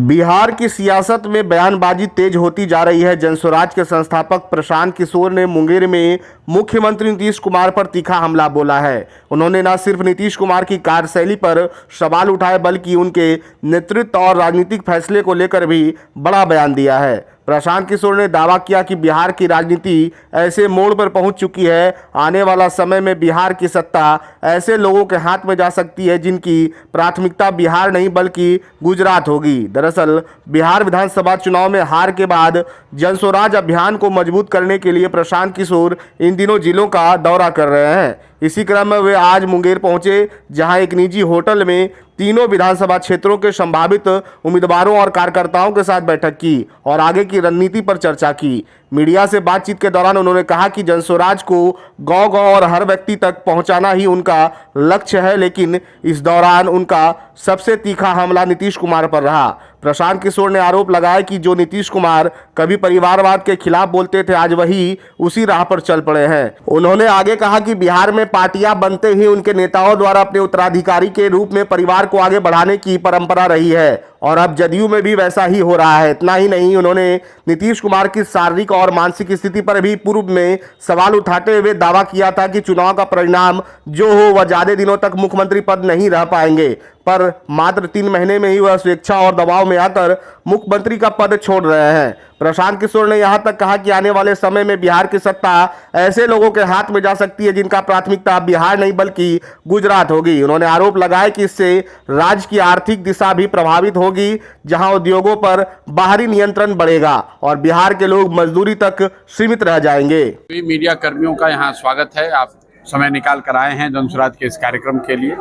बिहार की सियासत में बयानबाजी तेज होती जा रही है। जनस्वराज के संस्थापक प्रशांत किशोर ने मुंगेर में मुख्यमंत्री नीतीश कुमार पर तीखा हमला बोला है। उन्होंने न सिर्फ नीतीश कुमार की कार्यशैली पर सवाल उठाए बल्कि उनके नेतृत्व और राजनीतिक फैसले को लेकर भी बड़ा बयान दिया है। प्रशांत किशोर ने दावा किया कि बिहार की राजनीति ऐसे मोड़ पर पहुंच चुकी है, आने वाला समय में बिहार की सत्ता ऐसे लोगों के हाथ में जा सकती है जिनकी प्राथमिकता बिहार नहीं बल्कि गुजरात होगी। दरअसल बिहार विधानसभा चुनाव में हार के बाद जनस्वराज अभियान को मजबूत करने के लिए प्रशांत किशोर इन दिनों जिलों का दौरा कर रहे हैं। इसी क्रम में वे आज मुंगेर पहुंचे, जहां एक निजी होटल में तीनों विधानसभा क्षेत्रों के संभावित उम्मीदवारों और कार्यकर्ताओं के साथ बैठक की और आगे की रणनीति पर चर्चा की। मीडिया से बातचीत के दौरान उन्होंने कहा कि जनस्वराज को गांव-गांव और हर व्यक्ति तक पहुंचाना ही उनका लक्ष्य है, लेकिन इस दौरान उनका सबसे तीखा हमला नीतीश कुमार पर रहा। प्रशांत किशोर ने आरोप लगाया कि जो नीतीश कुमार कभी परिवारवाद के खिलाफ बोलते थे, आज वही उसी राह पर चल पड़े हैं। उन्होंने आगे कहा कि बिहार में पार्टियां बनते ही उनके नेताओं द्वारा अपने उत्तराधिकारी के रूप में परिवार को आगे बढ़ाने की परंपरा रही है और अब जदयू में भी वैसा ही हो रहा है। इतना ही नहीं, उन्होंने नीतीश कुमार की शारीरिक और मानसिक स्थिति पर भी पूर्व में सवाल उठाते हुए दावा किया था कि चुनाव का परिणाम जो हो वह ज्यादा दिनों तक मुख्यमंत्री पद नहीं रह पाएंगे, पर मात्र 3 महीने में ही वह स्वेच्छा और दबाव में आकर मुख्यमंत्री का पद छोड़ रहे हैं। प्रशांत किशोर ने यहां तक कहा कि आने वाले समय में बिहार की सत्ता ऐसे लोगों के हाथ में जा सकती है जिनका प्राथमिकता बिहार नहीं बल्कि गुजरात होगी। उन्होंने आरोप लगाया कि इससे राज्य की आर्थिक दिशा भी प्रभावित होगी, जहां उद्योगों पर बाहरी नियंत्रण बढ़ेगा और बिहार के लोग मजदूरी तक सीमित रह जाएंगे। मीडिया कर्मियों का यहाँ स्वागत है। आप समय निकाल कर आए हैं जनस्वराज के इस कार्यक्रम के लिए।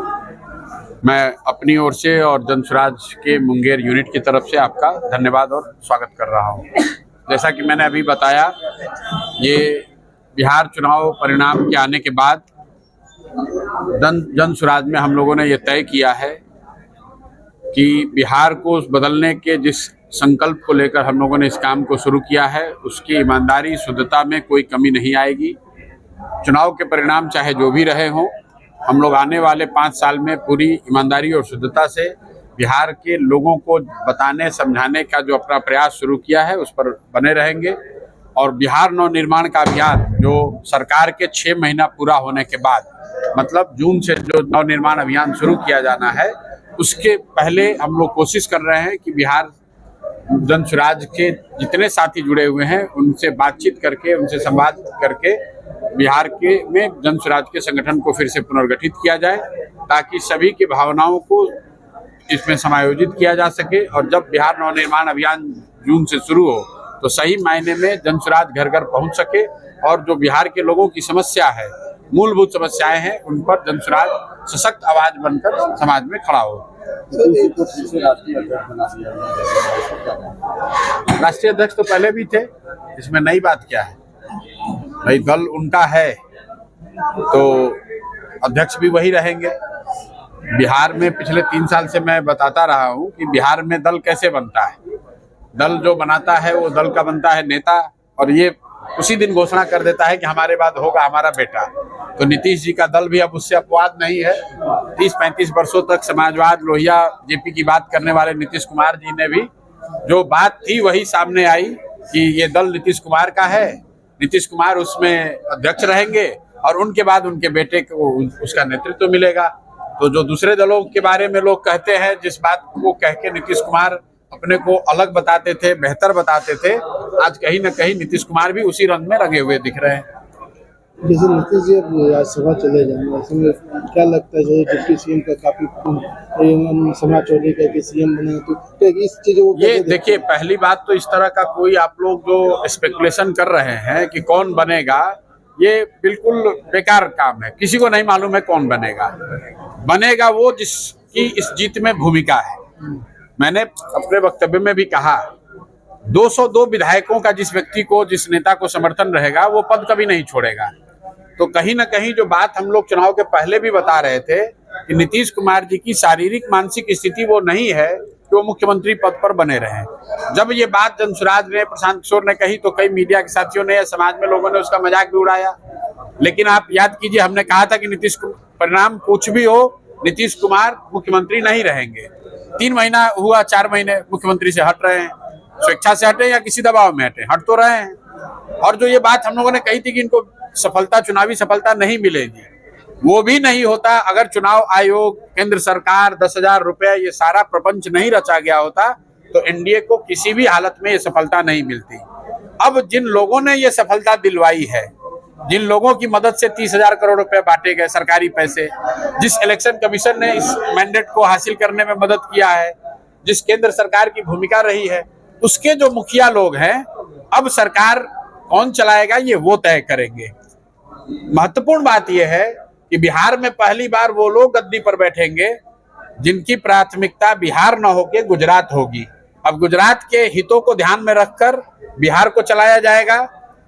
मैं अपनी ओर से और जनस्वराज के मुंगेर यूनिट की तरफ से आपका धन्यवाद और स्वागत कर रहा हूं। जैसा कि मैंने अभी बताया, ये बिहार चुनाव परिणाम के आने के बाद जनस्वराज में हम लोगों ने ये तय किया है कि बिहार को बदलने के जिस संकल्प को लेकर हम लोगों ने इस काम को शुरू किया है, उसकी ईमानदारी शुद्धता में कोई कमी नहीं आएगी। चुनाव के परिणाम चाहे जो भी रहे हों, हम लोग आने वाले 5 साल में पूरी ईमानदारी और शुद्धता से बिहार के लोगों को बताने समझाने का जो अपना प्रयास शुरू किया है उस पर बने रहेंगे। और बिहार नवनिर्माण का अभियान जो सरकार के 6 महीना पूरा होने के बाद, मतलब जून से जो नवनिर्माण अभियान शुरू किया जाना है, उसके पहले हम लोग कोशिश कर रहे हैं कि बिहार जनस्वराज के जितने साथी जुड़े हुए हैं उनसे बातचीत करके, उनसे संवाद करके बिहार के में जनस्वराज के संगठन को फिर से पुनर्गठित किया जाए, ताकि सभी की भावनाओं को इसमें समायोजित किया जा सके। और जब बिहार नवनिर्माण अभियान जून से शुरू हो तो सही मायने में जनस्वराज घर घर पहुंच सके और जो बिहार के लोगों की समस्या है, मूलभूत समस्याएं हैं, उन पर जनस्वराज सशक्त आवाज बनकर समाज में खड़ा हो। राष्ट्रीय अध्यक्ष तो पहले भी थे, इसमें नई बात क्या है? भाई दल उनका है तो अध्यक्ष भी वही रहेंगे। बिहार में पिछले 3 साल से मैं बताता रहा हूं कि बिहार में दल कैसे बनता है। दल जो बनाता है वो दल का बनता है नेता, और ये उसी दिन घोषणा कर देता है कि हमारे बाद होगा हमारा बेटा। तो नीतीश जी का दल भी अब उससे अपवाद नहीं है। 30-35 वर्षों तक समाजवाद, लोहिया, जेपी की बात करने वाले नीतीश कुमार जी ने भी जो बात थी वही सामने आई कि ये दल नीतीश कुमार का है, नीतीश कुमार उसमें अध्यक्ष रहेंगे और उनके बाद उनके बेटे को उसका नेतृत्व मिलेगा। तो जो दूसरे दलों के बारे में लोग कहते हैं, जिस बात को कह के नीतीश कुमार अपने को अलग बताते थे, बेहतर बताते थे, आज कहीं ना कहीं नीतीश कुमार भी उसी रंग में रंगे हुए दिख रहे हैं। जैसे नीतीश जी राज्यसभा चले जाएंगे, ऐसे में क्या लगता है जैसे डिप्टी सीएम का काफी समाज चौधरी का सीएम बने, तो क्या इस चीजों को ये देखिए, पहली बात तो इस तरह का कोई आप लोग जो स्पेकुलेशन कर रहे हैं कि कौन बनेगा, ये बिल्कुल बेकार काम है। किसी को नहीं मालूम है कौन बनेगा। बनेगा वो जिसकी इस जीत में भूमिका है। मैंने अपने वक्तव्य में भी कहा, 202 विधायकों का जिस व्यक्ति को, जिस नेता को समर्थन रहेगा वो पद कभी नहीं छोड़ेगा। तो कहीं ना कहीं जो बात हम लोग चुनाव के पहले भी बता रहे थे कि नीतीश कुमार जी की शारीरिक मानसिक स्थिति वो नहीं है कि वो मुख्यमंत्री पद पर बने रहें। जब ये बात जनस्वराज ने, प्रशांत किशोर ने कही तो कई मीडिया के साथियों ने या समाज में लोगों ने उसका मजाक भी उड़ाया। लेकिन आप याद कीजिए, हमने कहा था कि नीतीश परिणाम कुछ भी हो, नीतीश कुमार मुख्यमंत्री नहीं रहेंगे। 3 महीना हुआ, 4 महीने मुख्यमंत्री से हट रहे हैं। स्वेच्छा से हटे या किसी दबाव में हटे, हट तो रहे हैं। और जो ये बात हम लोगों ने कही थी कि इनको सफलता, चुनावी सफलता नहीं मिलेगी, वो भी नहीं होता अगर चुनाव आयोग, केंद्र सरकार, 10,000 रुपए, ये सारा प्रपंच नहीं रचा गया होता तो एनडीए को किसी भी हालत में ये सफलता नहीं मिलती। अब जिन लोगों ने ये सफलता दिलवाई है, जिन लोगों की मदद से 30,000 करोड़ रुपए बांटे गए सरकारी पैसे, जिस इलेक्शन कमीशन ने इस मैंडेट को हासिल करने में मदद किया है, जिस केंद्र सरकार की भूमिका रही है, उसके जो मुखिया लोग हैं, अब सरकार कौन चलाएगा ये वो तय करेंगे। महत्वपूर्ण बात यह है कि बिहार में पहली बार वो लोग गद्दी पर बैठेंगे जिनकी प्राथमिकता बिहार न होकर गुजरात होगी। अब गुजरात के हितों को ध्यान में रखकर बिहार को चलाया जाएगा।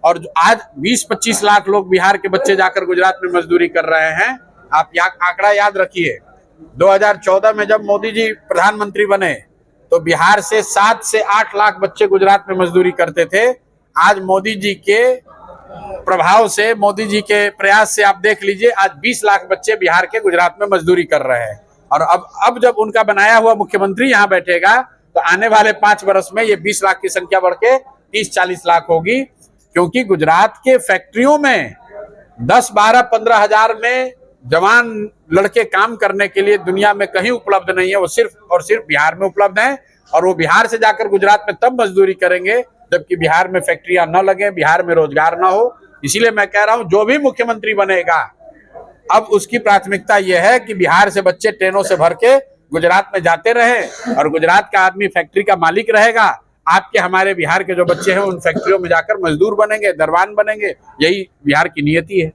और आज 20-25 लाख लोग बिहार के बच्चे जाकर गुजरात में मजदूरी कर रहे हैं। आप आंकड़ा याद रखिए, 2014 में जब मोदी जी प्रधानमंत्री बने तो बिहार से 7 से 8 लाख बच्चे गुजरात में मजदूरी करते थे। आज मोदी जी के प्रभाव से, मोदी जी के प्रयास से आप देख लीजिए, आज 20 लाख बच्चे बिहार के गुजरात में मजदूरी कर रहे हैं। और अब जब उनका बनाया हुआ मुख्यमंत्री यहाँ बैठेगा तो आने वाले 5 वर्ष में ये 20 लाख की संख्या बढ़ के 30-40 लाख होगी। क्योंकि गुजरात के फैक्ट्रियों में 10-12-15 हजार में जवान लड़के काम करने के लिए दुनिया में कहीं उपलब्ध नहीं है, वो सिर्फ और सिर्फ बिहार में उपलब्ध है। और वो बिहार से जाकर गुजरात में तब मजदूरी करेंगे जबकि बिहार में फैक्ट्रियां न लगे, बिहार में रोजगार न हो। इसीलिए मैं कह रहा हूं, जो भी मुख्यमंत्री बनेगा अब उसकी प्राथमिकता यह है कि बिहार से बच्चे ट्रेनों से भर के गुजरात में जाते रहे और गुजरात का आदमी फैक्ट्री का मालिक रहेगा। आपके हमारे बिहार के जो बच्चे हैं उन फैक्ट्रियों में जाकर मजदूर बनेंगे, दरबान बनेंगे। यही बिहार की नियति है।